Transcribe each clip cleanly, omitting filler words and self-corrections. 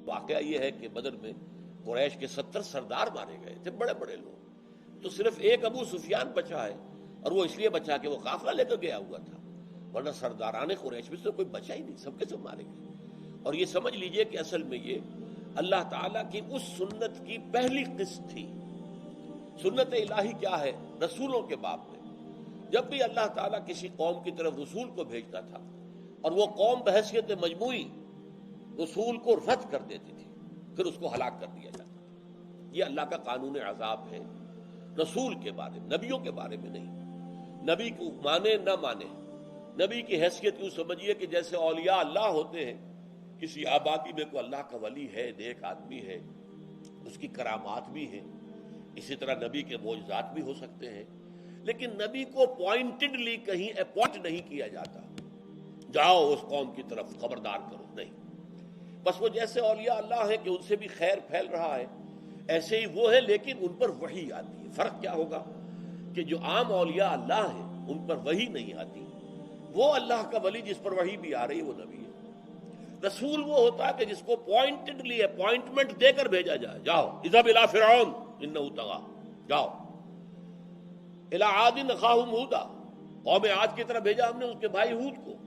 واقعہ یہ ہے کہ بدر میں قریش کے 70 سردار مارے گئے تھے، بڑے بڑے لوگ، تو صرف ایک ابو سفیان بچا ہے، اور وہ اس لیے بچا کہ وہ قافلہ لے کر گیا ہوا تھا، ورنہ سرداران قریش میں سے کوئی بچا ہی نہیں، سب کے سب مارے گئے۔ اور یہ سمجھ لیجئے کہ اصل میں یہ اللہ تعالیٰ کی اس سنت کی پہلی قسط تھی۔ سنت الہی کیا ہے؟ رسولوں کے باب میں جب بھی اللہ تعالیٰ کسی قوم کی طرف رسول کو بھیجتا تھا اور وہ قوم بحیثیت مجموعی رسول کو رد کر دیتی تھی، پھر اس کو ہلاک کر دیا جاتا تھا۔ یہ اللہ کا قانون عذاب ہے رسول کے بارے میں، نبیوں کے بارے میں نہیں۔ نبی کو مانے نہ مانے، نبی کی حیثیت یوں سمجھیے کہ جیسے اولیاء اللہ ہوتے ہیں، کسی آبادی میں کوئی اللہ کا ولی ہے، نیک آدمی ہے، اس کی کرامات بھی ہیں، اسی طرح نبی کے معجزات بھی ہو سکتے ہیں، لیکن نبی کو پوائنٹڈلی کہیں اپوائنٹ نہیں کیا جاتا، جاؤ اس قوم کی طرف خبردار کرو، نہیں۔ بس وہ جیسے اولیاء اللہ ہیں کہ ان سے بھی خیر پھیل رہا ہے، ایسے ہی وہ ہے، لیکن ان پر وحی آتی ہے۔ فرق کیا ہوگا کہ جو عام اولیاء اللہ ہیں ان پر وحی نہیں آتی، وہ اللہ کا ولی جس پر وحی بھی آ رہی ہے وہ نبی ہے۔ رسول وہ ہوتا ہے کہ جس کو پوائنٹڈلی اپوائنٹمنٹ دے کر بھیجا جائے، جاؤ اذهب الى فرعون انه طغى، جاؤ الى عاد اخاهم هودا، قوم عاد کی طرف بھیجا ہم نے اس کے بھائی ہود کو،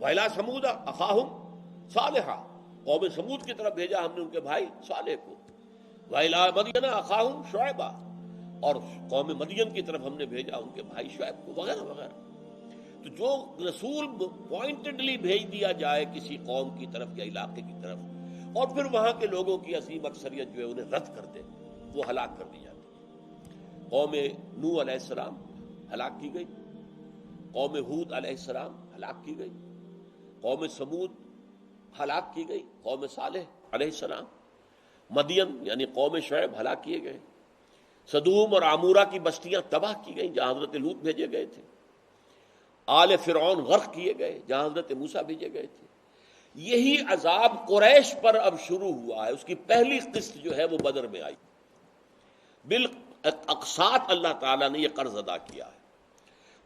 وإلى ثمود اخاهم صالحا، قوم سمود کی طرف بھیجا ہم نے ان کے بھائی صالح کو، وإلى مدین اخاهم شعیبا، اور قوم مدین کی طرف ہم نے بھیجا ان کے بھائی شعیب کو، وغیرہ وغیرہ۔ تو جو رسول پوائنٹڈلی بھیج دیا جائے کسی قوم کی طرف یا علاقے کی طرف، اور پھر وہاں کے لوگوں کی عظیم اکثریت جو ہے انہیں رد کر دے، وہ ہلاک کر دی جاتی ہے۔ قوم نوح علیہ السلام ہلاک کی گئی، قوم ہود علیہ السلام ہلاک کی گئی، قوم سمود ہلاک کی گئی، قوم صالح علیہ السلام، مدین یعنی قوم شعیب ہلاک کیے گئے، سدوم اور عمورہ کی بستیاں تباہ کی گئیں جہاں حضرت لوط بھیجے گئے تھے، آل فرعون غرق کیے گئے جہاں حضرت موسیٰ بھیجے گئے تھے۔ یہی عذاب قریش پر اب شروع ہوا ہے، اس کی پہلی قسط جو ہے وہ بدر میں آئی۔ بالاقساط اللہ تعالیٰ نے یہ قرض ادا کیا ہے،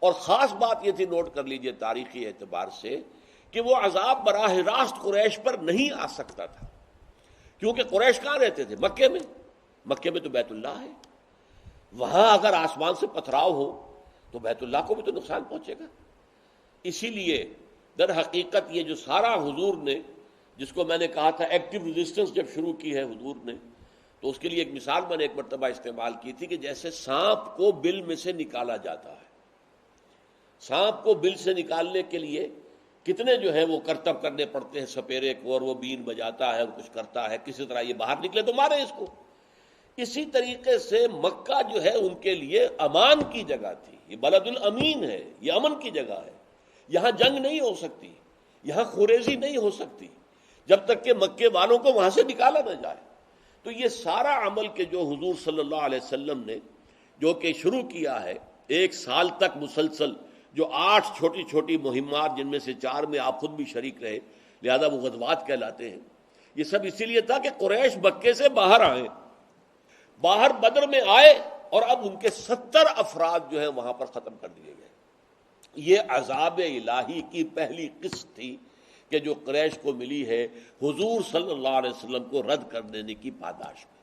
اور خاص بات یہ تھی، نوٹ کر لیجئے تاریخی اعتبار سے، کہ وہ عذاب براہ راست قریش پر نہیں آ سکتا تھا، کیونکہ قریش کہاں رہتے تھے؟ مکے میں، مکے میں تو بیت اللہ ہے، وہاں اگر آسمان سے پتھراؤ ہو تو بیت اللہ کو بھی تو نقصان پہنچے گا۔ اسی لیے در حقیقت یہ جو سارا حضور نے، جس کو میں نے کہا تھا ایکٹیو ریزسٹنس جب شروع کی ہے حضور نے، تو اس کے لیے ایک مثال میں نے ایک مرتبہ استعمال کی تھی کہ جیسے سانپ کو بل میں سے نکالا جاتا ہے، سانپ کو بل سے نکالنے کے لیے کتنے جو ہے وہ کرتب کرنے پڑتے ہیں سپیرے کو، اور وہ بین بجاتا ہے، کچھ کرتا ہے، کسی طرح یہ باہر نکلے تو مارے اس کو۔ اسی طریقے سے مکہ جو ہے ان کے لیے امان کی جگہ تھی، یہ بلد الامین ہے، یہ امن کی جگہ ہے، یہاں جنگ نہیں ہو سکتی، یہاں خوریزی نہیں ہو سکتی جب تک کہ مکے والوں کو وہاں سے نکالا نہ جائے۔ تو یہ سارا عمل کہ جو حضور صلی اللہ علیہ وسلم نے جو کہ شروع کیا ہے، ایک سال تک مسلسل، جو 8 چھوٹی چھوٹی مہمات جن میں سے 4 میں آپ خود بھی شریک رہے، لہذا وہ غزوات کہلاتے ہیں، یہ سب اسی لیے تھا کہ قریش مکے سے باہر آئیں، باہر بدر میں آئے، اور اب ان کے 70 افراد جو ہیں وہاں پر ختم کر دیے گئے۔ یہ عذاب الہی کی پہلی قسط تھی کہ جو قریش کو ملی ہے حضور صلی اللہ علیہ وسلم کو رد کر دینے کی پاداش میں۔